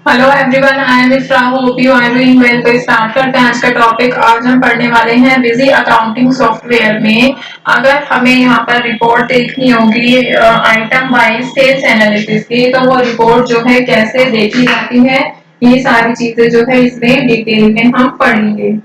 Hello everyone, I am Ifra, hope you are doing well. तो start करते हैं आज का टॉपिक। आज हम पढ़ने वाले हैं बिजी अकाउंटिंग सॉफ्टवेयर में अगर हमें यहाँ पर रिपोर्ट देखनी होगी आइटम वाइज सेल्स एनालिसिस की, तो वो रिपोर्ट जो है कैसे देखी जाती है, ये सारी चीजें जो है इसमें डिटेल में हम पढ़ेंगे।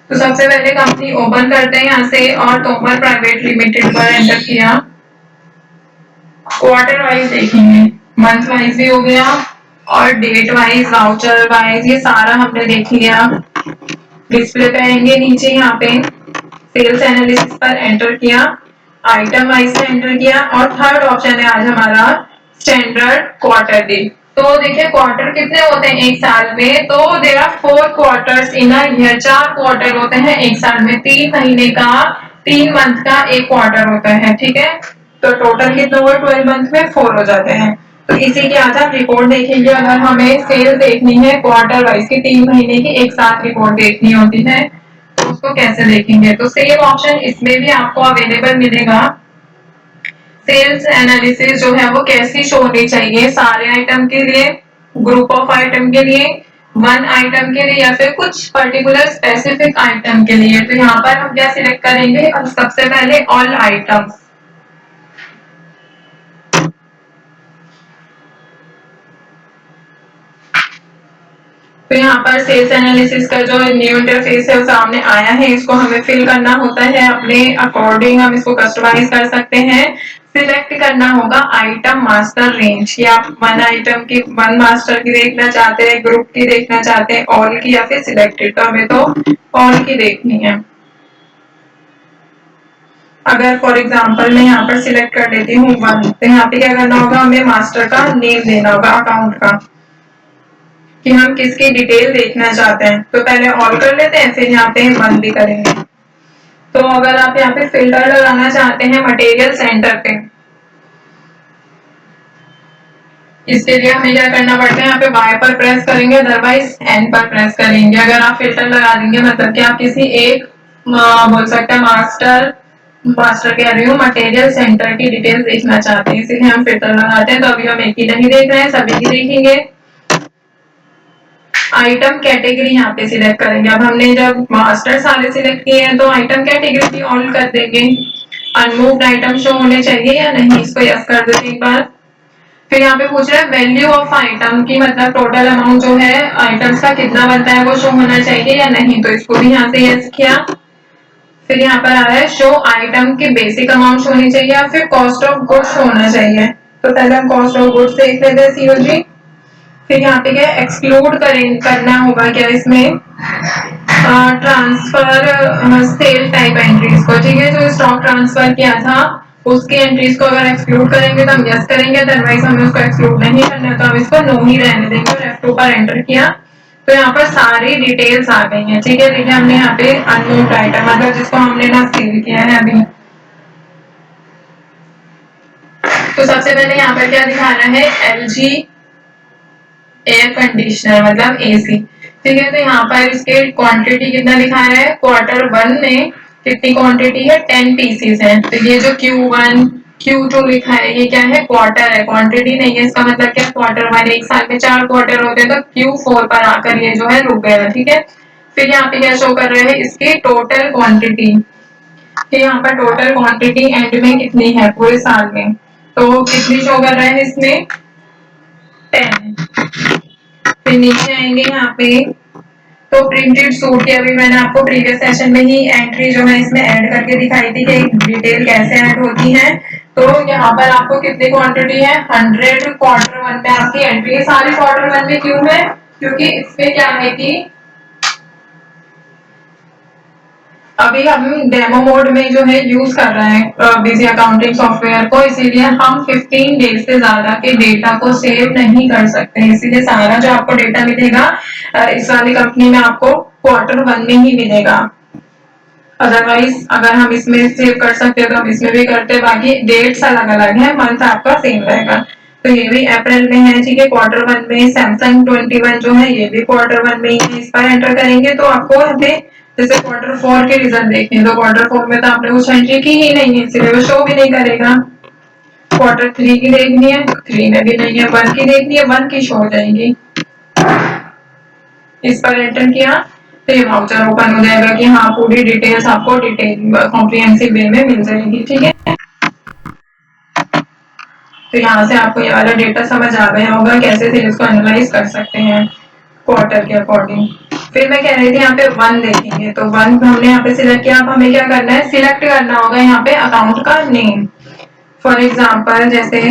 तो सबसे पहले कंपनी ओपन करते हैं यहाँ से और तोमर प्राइवेट लिमिटेड पर एंटर किया। क्वार्टर वाइज देखेंगे, मंथ वाइज भी हो गया और डेट वाइज, वाउचर वाइज, ये सारा हमने देख लिया। डिस्प्ले पे आएंगे नीचे यहाँ पे सेल्स एनालिसिस पर एंटर किया, आइटम वाइज पे एंटर किया और थर्ड ऑप्शन है आज हमारा स्टैंडर्ड क्वार्टरली। तो देखिए क्वार्टर कितने होते हैं एक साल में, तो there are 4 quarters in a year. 4 quarter होते हैं एक साल में, 3 महीने का, 3 मंथ का एक क्वार्टर होता है, ठीक है। तो टोटल कितना हुआ 12 मंथ में 4 हो जाते हैं। तो इसी के आज आप रिपोर्ट देखेंगे। अगर हमें सेल देखनी है क्वार्टर वाइज की, 3 महीने की एक साथ रिपोर्ट देखनी होती है, तो उसको कैसे देखेंगे। तो सेम ऑप्शन इसमें भी आपको अवेलेबल मिलेगा। सेल्स एनालिसिस जो है वो कैसी शो होनी चाहिए, सारे आइटम के लिए, ग्रुप ऑफ आइटम के लिए, वन आइटम के लिए, या फिर कुछ पर्टिकुलर स्पेसिफिक आइटम के लिए। तो यहाँ पर हम क्या सिलेक्ट करेंगे, और सबसे पहले ऑल आइटम्स। तो यहाँ पर सेल्स एनालिसिस का जो न्यू इंटरफेस है वो सामने आया है, इसको हमें फिल करना होता है अपने अकॉर्डिंग, हम इसको कस्टमाइज कर सकते हैं। सिलेक्ट करना होगा आइटम मास्टर रेंज, या आप वन आइटम की, वन मास्टर की देखना चाहते हैं, ग्रुप की देखना चाहते हैं, ऑल की, या फिर सिलेक्टेड। तो हमें तो ऑल की देखनी है। अगर फॉर एग्जांपल मैं यहाँ पर सिलेक्ट कर लेती हूँ वन, तो यहाँ पे क्या करना होगा, हमें मास्टर का नेम देना होगा अकाउंट का, कि हम किसकी डिटेल देखना चाहते हैं। तो पहले ऑल कर लेते हैं, फिर यहाँ पे वन भी करेंगे। तो अगर आप यहाँ पे फिल्टर लगाना चाहते हैं मटेरियल सेंटर पे, इसके लिए हमें क्या करना पड़ता है, यहाँ पे Y पर प्रेस करेंगे, अदरवाइज N पर प्रेस करेंगे। अगर आप फिल्टर लगा देंगे मतलब कि आप किसी एक बोल सकते हैं मास्टर, मास्टर कह रही हूँ, मटेरियल सेंटर की डिटेल देखना चाहते हैं, इसीलिए हम फिल्टर लगाते हैं। तो अभी हम एक ही नहीं देख रहे हैं, सभी की देखेंगे। आइटम कैटेगरी यहाँ पे सिलेक्ट करेंगे। अब हमने जब मास्टर सारे सिलेक्ट किए हैं तो आइटम कैटेगरी भी ऑन कर देंगे। अनमूव्ड आइटम शो होने चाहिए या नहीं, इसको यस कर देते एक बार। फिर यहाँ पे पूछ रहा है वैल्यू ऑफ आइटम की, मतलब टोटल अमाउंट जो है आइटम्स का कितना बनता है वो शो होना चाहिए या नहीं, तो इसको भी यहाँ से यस किया। फिर यहाँ पर आ रहा है शो आइटम की बेसिक अमाउंट होनी चाहिए या फिर कॉस्ट ऑफ गुड्स होना चाहिए। तो पहले हम कॉस्ट ऑफ गुड्स देख लेते हैं, सीओजी। फिर यहाँ पे क्या एक्सक्लूड करना होगा क्या इसमें, ट्रांसफर सेल टाइप एंट्रीज को, ठीक है। जो स्टॉक ट्रांसफर किया था उसकी एंट्रीज को अगर एक्सक्लूड करेंगे तो हम यस करेंगे, अदरवाइज हमें उसको एक्सक्लूड नहीं करना है तो हम इसको नो ही रहने देंगे। और F2 पर एंटर किया तो यहाँ पर सारी डिटेल्स आ गई हैं, ठीक है। देखिए हमने यहाँ पे अनमूव्ड आइटम, मतलब जिसको हमने ना सेल किया है अभी। तो सबसे पहले यहाँ पर क्या दिखाना है, LG एयर कंडीशनर मतलब एसी, ठीक है। तो यहाँ पर इसके क्वांटिटी कितना दिखा रहा है, क्वार्टर वन में कितनी क्वांटिटी है, 10 पीसीस है। तो ये जो Q1 Q2 लिखा है ये क्या है, क्वार्टर है, क्वांटिटी नहीं है। इसका मतलब क्या, क्वार्टर वन, एक साल में 4 क्वार्टर होते हैं, तो Q4 पर आकर ये जो है रुक गया, ठीक है। फिर यहाँ पे क्या शो कर रहे हैं, इसकी टोटल क्वांटिटी। फिर यहाँ पर टोटल क्वांटिटी एंड में कितनी है पूरे साल में, तो कितनी शो कर रहे हैं इसमें, 10। फिर नीचे आएंगे यहाँ पे, तो प्रिंटेड सूट की अभी मैंने आपको प्रीवियस सेशन में ही एंट्री जो है इसमें ऐड करके दिखाई थी कि डिटेल कैसे ऐड होती है। तो यहाँ पर आपको कितनी क्वांटिटी है, 100 क्वार्टर वन में आपकी एंट्री है। सारी क्वार्टर वन में क्यों है, क्योंकि इसमें क्या है कि अभी हम डेमो मोड में जो है यूज कर रहे हैं बिजी अकाउंटिंग सॉफ्टवेयर को, इसीलिए हम 15 डेज से ज्यादा के डेटा को सेव नहीं कर सकते। इसीलिए सारा जो आपको डेटा मिलेगा इस वाली कंपनी में आपको क्वार्टर वन में ही मिलेगा। अदरवाइज अगर हम इसमें सेव कर सकते हैं तो हम इसमें भी करते हैं, बाकी डेट्स अलग अलग है, मंथ आपका सेम रहेगा। तो ये भी अप्रैल में है, ठीक है, क्वार्टर वन में। सैमसंग 21 जो है ये भी क्वार्टर वन में ही है। इस पर एंटर करेंगे तो आपको यहाँ पे जैसे क्वार्टर फोर के रिजल्ट देखने, तो क्वार्टर फोर में तो आपने कुछ एंट्री की ही नहीं है, इसलिए वो शो भी नहीं करेगा। Q3 की देखनी है, 3 में भी नहीं है। 1 की देखनी है, 1 की शो हो जाएगी। इस पर एंटर किया तो ये वाउचर ओपन हो जाएगा कि हाँ पूरी डिटेल्स आपको कॉम्प्रिहेंसिव वे में मिल जाएगी। ठीक है, तो यहाँ से आपको ये वाला डेटा समझ आ गया होगा कैसे सेल्स को एनालाइज कर सकते हैं क्वार्टर के अकॉर्डिंग। फिर मैं कह रही थी यहाँ पे 1 देखेंगे, तो 1 हमने यहाँ पे सिलेक्ट किया। अब हमें क्या करना है, सिलेक्ट करना होगा यहाँ पे अकाउंट का नेम। फॉर एग्जाम्पल जैसे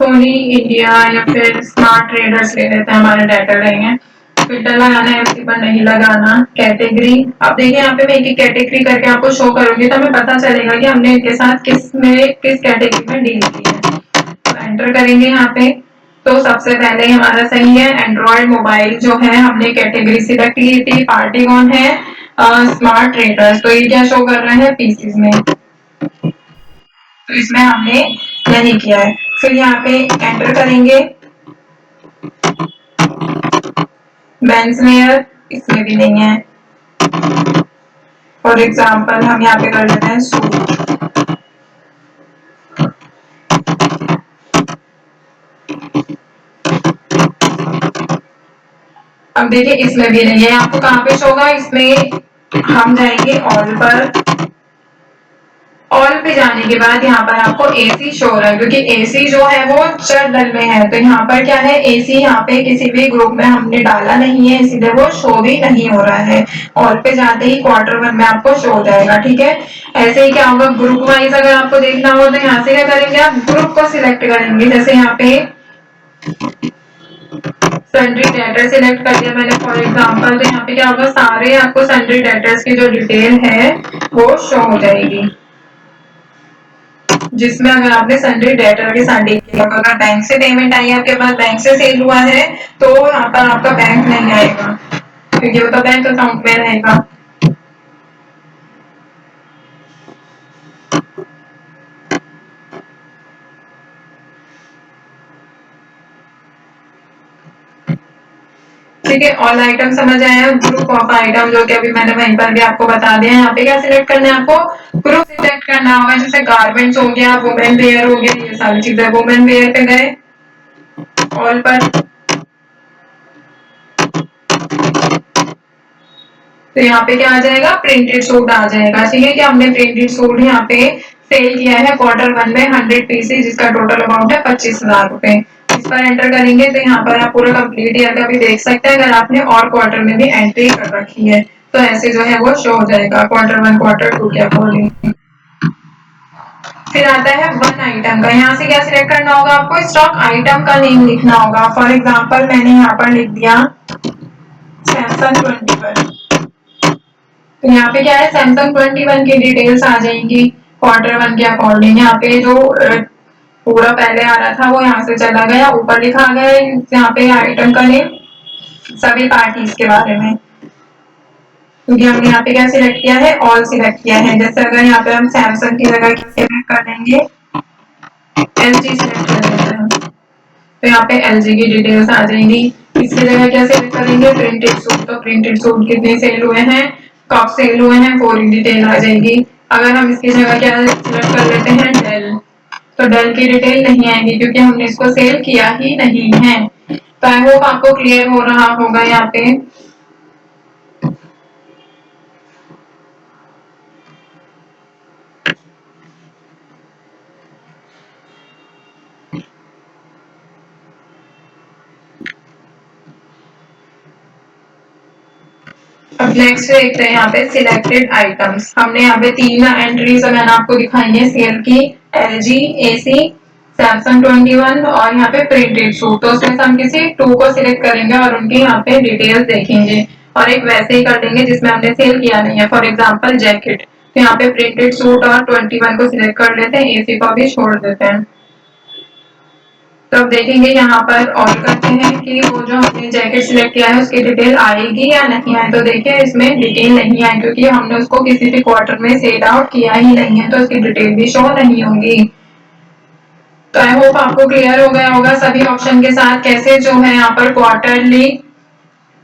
सोनी इंडिया या फिर स्मार्ट ट्रेडर्स ले लेते हैं, हमारे डाटा रहेंगे। फिल्टर लगाना है, उसी पर नहीं लगाना। कैटेगरी, अब देखिए यहाँ पे मैं एक एक कैटेगरी करके आपको शो करूंगी तो हमें पता चलेगा कि हमने इनके साथ किस कैटेगरी में डील की है। तो एंटर करेंगे यहाँ पे, तो सबसे पहले हमारा सही है एंड्रॉयड मोबाइल जो है, हमने कैटेगरी सिलेक्ट की थी, पार्टी कौन है, स्मार्ट ट्रेडर्स। तो ये क्या शो कर रहा है, पीसीज में, तो इसमें हमने नहीं किया है। फिर यहाँ पे एंटर करेंगे मेंसवेयर, इसमें भी नहीं है। फॉर एग्जाम्पल हम यहाँ पे कर लेते हैं सूट। अब देखिए इसमें भी नहीं है। आपको कहाँ पे शो होगा, इसमें हम जाएंगे ऑल पर। ऑल पे जाने के बाद यहाँ पर आपको एसी शो हो रहा है, क्योंकि एसी जो है वो जनरल में है। तो यहाँ पर क्या है, एसी यहाँ पे किसी भी ग्रुप में हमने डाला नहीं है, इसीलिए वो शो भी नहीं हो रहा है। ऑल पे जाते ही Q1 में आपको शो हो जाएगा। ठीक है, ऐसे ही क्या होगा, ग्रुप वाइज अगर आपको देखना हो तो यहाँ से क्या करेंगे, आप ग्रुप को सिलेक्ट करेंगे। जैसे यहाँ पे सन्ड्री डेटर सिलेक्ट कर दिया मैंने फॉर एग्जाम्पल, तो यहाँ पे क्या होगा, सारे आपको सन्ड्री डेटर्स की जो डिटेल है वो शो हो जाएगी, जिसमें अगर आपने सन्ड्री डेटर के साथ डील किया, अगर बैंक से पेमेंट आई है आपके पास, बैंक से सेल हुआ है, तो यहाँ पर आपका बैंक नहीं आएगा, क्योंकि वो तो बैंक अकाउंट में रहेगा। ठीक है, ऑल आइटम समझ आया। ग्रुप ऑफ आइटम जो कि अभी मैंने वहीं पर भी आपको बता दिया। यहाँ पे क्या सिलेक्ट करना है, आपको ग्रुप सिलेक्ट करना होगा। जैसे गारमेंट्स हो गया, वुमेन वेयर हो गया, ये सारी चीजें। वुमेन वेयर पे गए ऑल पर, तो यहाँ पे क्या आ जाएगा, प्रिंटेड सूट आ जाएगा। ठीक है, कि हमने प्रिंटेड सूट यहाँ पे सेल किया है Q1 में 100 पीसेज, जिसका टोटल अमाउंट है 25,000 रुपए। इस पर एंटर करेंगे तो यहाँ पर आप पूरा कंप्लीट ईयर का भी देख सकते हैं, अगर आपने और क्वार्टर में भी एंट्री कर रखी है तो ऐसे जो है वो शो हो जाएगा Q1 Q2 के अकॉर्डिंग। फिर आता है 1 आइटम का। यहाँ से क्या सिलेक्ट करना होगा, आपको स्टॉक आइटम का नेम लिखना होगा। फॉर एग्जाम्पल मैंने यहाँ पर लिख दिया सैमसंग 21। तो यहाँ पे क्या है, सैमसंग 21 की डिटेल्स आ जाएंगी Q1 के अकॉर्डिंग। यहाँ पे जो पूरा पहले आ रहा था वो यहाँ से चला गया, ऊपर लिखा गया यहाँ पे आइटम का नेम, सभी पार्टीज के बारे में, क्योंकि हमने यहाँ पे क्या सिलेक्ट किया है, ऑल सिलेक्ट किया है। जैसे अगर यहाँ पे हम सैमसंग की जगह सिलेक्ट कर देंगे, LG सिलेक्ट कर देते हैं, तो यहाँ पे LG की डिटेल्स आ जाएंगी। इसकी जगह क्या सेल करेंगे, प्रिंटेड सूट। तो प्रिंटेड सूट कितने सेल हुए हैं, कब सेल हुए हैं, पूरी डिटेल आ जाएगी। अगर हम इसकी जगह क्या सिलेक्ट कर लेते हैं, डेल, तो डेल की डिटेल नहीं आएगी, क्योंकि हमने इसको सेल किया ही नहीं है। तो आई होप आपको क्लियर हो रहा होगा यहाँ पे। अब नेक्स्ट देखते हैं यहाँ पे सिलेक्टेड आइटम्स। हमने यहाँ पे 3 एंट्रीज मैंने आपको दिखाई है सेल की, LG, AC, सैमसंग 21 और यहाँ पे प्रिंटेड सूट। तो उसमें से हम किसी 2 को सिलेक्ट करेंगे और उनकी यहाँ पे डिटेल्स देखेंगे, और एक वैसे ही कर देंगे जिसमें हमने सेल किया नहीं है। फॉर एग्जाम्पल जैकेट, तो यहाँ पे प्रिंटेड सूट और 21 को सिलेक्ट कर लेते हैं, AC को भी छोड़ देते हैं। तो अब देखेंगे यहाँ पर और करते हैं कि वो जो हमने जैकेट सिलेक्ट किया है उसकी डिटेल आएगी या नहीं आए। तो देखिए इसमें डिटेल नहीं आई, क्योंकि हमने उसको किसी भी क्वार्टर में सेल आउट किया ही नहीं है, तो उसकी डिटेल भी शो नहीं होगी। तो आई होप आपको क्लियर हो गया होगा सभी ऑप्शन के साथ कैसे जो है यहाँ पर क्वार्टरली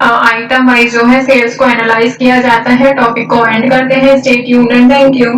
आइटम वाइज जो है सेल्स को एनालाइज किया जाता है। टॉपिक को एंड करते हैं। Stay tuned and thank you.